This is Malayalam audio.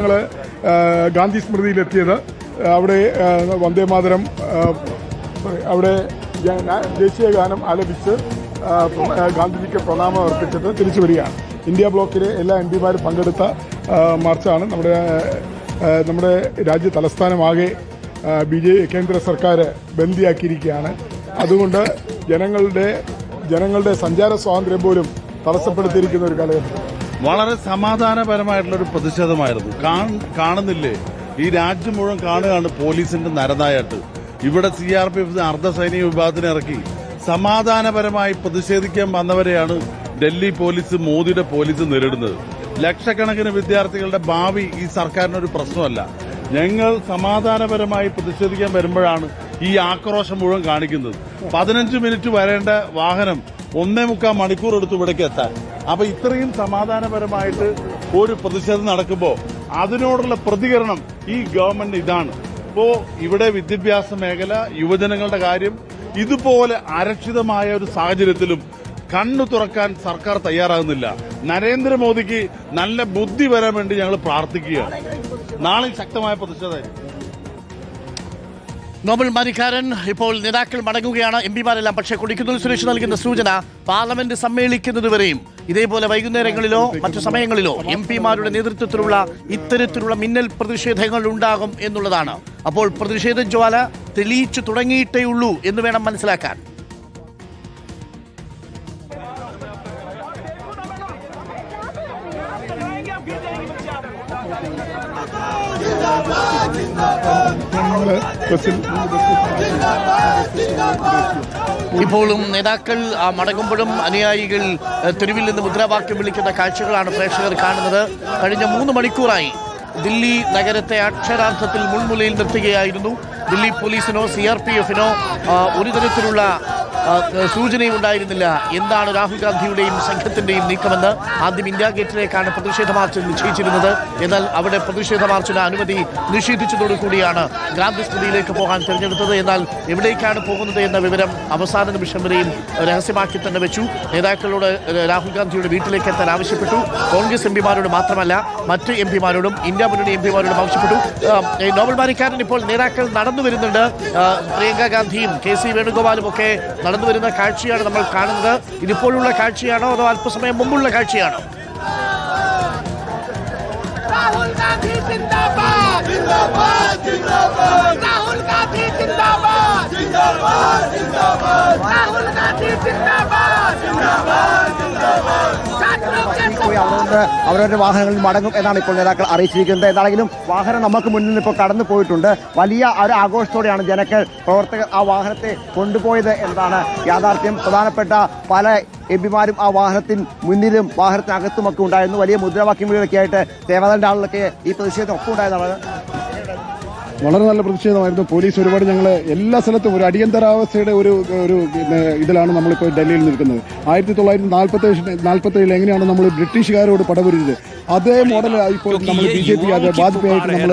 ഞങ്ങൾ ഗാന്ധി സ്മൃതിയിലെത്തിയത് അവിടെ വന്ദേമാതരം അവിടെ ദേശീയ ഗാനം ആലപിച്ച് ഗാന്ധിജിക്ക് പ്രണാമം അർപ്പിച്ചിട്ട് തിരിച്ചു വരികയാണ്. ഇന്ത്യ ബ്ലോക്കിലെ എല്ലാ എംപിമാരും പങ്കെടുത്ത മാർച്ചാണ്. നമ്മുടെ രാജ്യ തലസ്ഥാനമാകെ കേന്ദ്ര സർക്കാർ ബന്ദിയാക്കിയിരിക്കുകയാണ്. അതുകൊണ്ട് ജനങ്ങളുടെ സഞ്ചാര സ്വാതന്ത്ര്യം പോലും തടസ്സപ്പെടുത്തിയിരിക്കുന്ന ഒരു കാലഘട്ടം. വളരെ സമാധാനപരമായിട്ടുള്ളൊരു പ്രതിഷേധമായിരുന്നു. കാണുന്നില്ലേ, ഈ രാജ്യം മുഴുവൻ കാണുകയാണ് പോലീസിന്റെ നരനായിട്ട്. ഇവിടെ CRPF അർദ്ധസൈനിക വിഭാഗത്തിനെ ഇറക്കി സമാധാനപരമായി പ്രതിഷേധിക്കാൻ വന്നവരെയാണ് ഡൽഹി പോലീസ്, മോദിയുടെ പോലീസ് നേരിടുന്നത്. ലക്ഷക്കണക്കിന് വിദ്യാർത്ഥികളുടെ ഭാവി ഈ സർക്കാരിനൊരു പ്രശ്നമല്ല. ഞങ്ങൾ സമാധാനപരമായി പ്രതിഷേധിക്കാൻ വരുമ്പോഴാണ് ഈ ആക്രോശം മുഴുവൻ കാണിക്കുന്നത്. 15 മിനിറ്റ് വരേണ്ട വാഹനം 1.25 മണിക്കൂർ എടുത്ത് ഇവിടേക്ക് എത്താൻ. അപ്പൊ ഇത്രയും സമാധാനപരമായിട്ട് ഒരു പ്രതിഷേധം നടക്കുമ്പോൾ അതിനോടുള്ള പ്രതികരണം ഈ ഗവൺമെന്റ് ഇതാണ്. ഇപ്പോ ഇവിടെ വിദ്യാഭ്യാസ മേഖല, യുവജനങ്ങളുടെ കാര്യം ഇതുപോലെ അരക്ഷിതമായ ഒരു സാഹചര്യത്തിലും കണ്ണു തുറക്കാൻ സർക്കാർ തയ്യാറാകുന്നില്ല. നരേന്ദ്രമോദിക്ക് നല്ല ബുദ്ധി വരാൻ വേണ്ടി ഞങ്ങൾ പ്രാർത്ഥിക്കുകയാണ്. നാളെ ശക്തമായ പ്രതിഷേധമായിരിക്കും. നോബൽ മാനിക്കാരൻ ഇപ്പോൾ നേതാക്കൾ മടങ്ങുകയാണ്, എംപിമാരെല്ലാം. പക്ഷേ കൊടിക്കുന്നിൽ സുരേഷ് നൽകുന്ന സൂചന പാർലമെന്റ് സമ്മേളിക്കുന്നതുവരെയും ഇതേപോലെ വൈകുന്നേരങ്ങളിലോ മറ്റു സമയങ്ങളിലോ എംപിമാരുടെ നേതൃത്വത്തിലുള്ള ഇത്തരത്തിലുള്ള മിന്നൽ പ്രതിഷേധങ്ങൾ ഉണ്ടാകും എന്നുള്ളതാണ്. അപ്പോൾ പ്രതിഷേധ ജ്വാല തെളിയിച്ചു തുടങ്ങിയിട്ടേ ഉള്ളൂ എന്ന് വേണം മനസ്സിലാക്കാൻ. ഇപ്പോഴും നേതാക്കൾ മടങ്ങുമ്പോഴും അനുയായികൾ തെരുവിൽ നിന്ന് മുദ്രാവാക്യം വിളിക്കുന്ന കാഴ്ചകളാണ് പ്രേക്ഷകർ കാണുന്നത്. കഴിഞ്ഞ 3 മണിക്കൂറായി ദില്ലി നഗരത്തെ അക്ഷരാർത്ഥത്തിൽ മുൾമുലയിൽ നിർത്തുകയായിരുന്നു. ദില്ലി പോലീസിനോ CRPFനോ ഒരു തരത്തിലുള്ള സൂചനയും ഉണ്ടായിരുന്നില്ല എന്താണ് രാഹുൽ ഗാന്ധിയുടെയും സംഘത്തിന്റെയും നീക്കമെന്ന്. ആദ്യം ഇന്ത്യ ഗേറ്റിലേക്കാണ് പ്രതിഷേധ മാർച്ച് നിശ്ചയിച്ചിരുന്നത്. എന്നാൽ അവിടെ പ്രതിഷേധ മാർച്ചിന് അനുമതി നിഷേധിച്ചതോടുകൂടിയാണ് ഗാന്ധി സ്മൃതിയിലേക്ക് പോകാൻ തിരഞ്ഞെടുത്തത്. എന്നാൽ എവിടേക്കാണ് പോകുന്നത് എന്ന വിവരം അവസാന നിമിഷം വരെയും രഹസ്യമാക്കി തന്നെ വെച്ചു. നേതാക്കളോട് രാഹുൽ ഗാന്ധിയുടെ വീട്ടിലേക്ക് എത്താൻ ആവശ്യപ്പെട്ടു. കോൺഗ്രസ് എംപിമാരോട് മാത്രമല്ല മറ്റ് എംപിമാരോടും ഇന്ത്യ മുന്നണി എംപിമാരോടും ആവശ്യപ്പെട്ടു. നോബൽ മാനിക്കാരൻ ഇപ്പോൾ നേതാക്കൾ നടന്നു വരുന്നുണ്ട്. പ്രിയങ്ക ഗാന്ധിയും KC വേണുഗോപാലും ഒക്കെ നടന്നു വരുന്ന കാഴ്ചയാണ് നമ്മൾ കാണുന്നത്. ഇതിപ്പോഴുള്ള കാഴ്ചയാണോ അതോ അല്പസമയം മുമ്പുള്ള കാഴ്ചയാണോ? രാഹുൽ ഗാന്ധി ജിന്ദാബാദ്, ജിന്ദാബാദ്, ജിന്ദാബാദ്. രാഹുൽ ഗാന്ധി ജിന്ദാബാദ്, ജിന്ദാബാദ്, ജിന്ദാബാദ്. രാഹുൽ ഗാന്ധി ജിന്ദാബാദ്, ജിന്ദാബാദ്, ജിന്ദാബാദ്. അവരവരുടെ വാഹനങ്ങളിൽ മടങ്ങും എന്നാണ് ഇപ്പോൾ നേതാക്കൾ അറിയിച്ചിരിക്കുന്നത്. എന്താണെങ്കിലും വാഹനം നമുക്ക് മുന്നിൽ ഇപ്പോൾ കടന്നു പോയിട്ടുണ്ട്. വലിയ ഒരു ആഘോഷത്തോടെയാണ് പ്രവർത്തകർ ആ വാഹനത്തെ കൊണ്ടുപോയത് എന്നാണ് യാഥാർത്ഥ്യം. പ്രധാനപ്പെട്ട പല എംപിമാരും ആ വാഹനത്തിന് മുന്നിലും വാഹനത്തിനകത്തുമൊക്കെ ഉണ്ടായിരുന്നു. വലിയ മുദ്രാവാക്യം വിളിയൊക്കെ ആയിട്ട് സേവാദളിന്റെ ആളുകളൊക്കെ ഈ പ്രതിഷേധം ഒപ്പം ഉണ്ടായതാണ്. വളരെ നല്ല പ്രതിഷേധമായിരുന്നു. പോലീസ് ഒരുപാട് ഞങ്ങൾ എല്ലാ സ്ഥലത്തും ഒരു അടിയന്തരാവസ്ഥയുടെ ഒരു ഇതിലാണ് നമ്മളിപ്പോൾ ഡൽഹിയിൽ നിൽക്കുന്നത്. 1947 എങ്ങനെയാണ് നമ്മൾ ബ്രിട്ടീഷുകാരോട് പടപൊരുന്നത്, അതേ മോഡൽ ഇപ്പോൾ നമ്മൾ BJP വാജ്പേയി ആയിട്ട് നമ്മൾ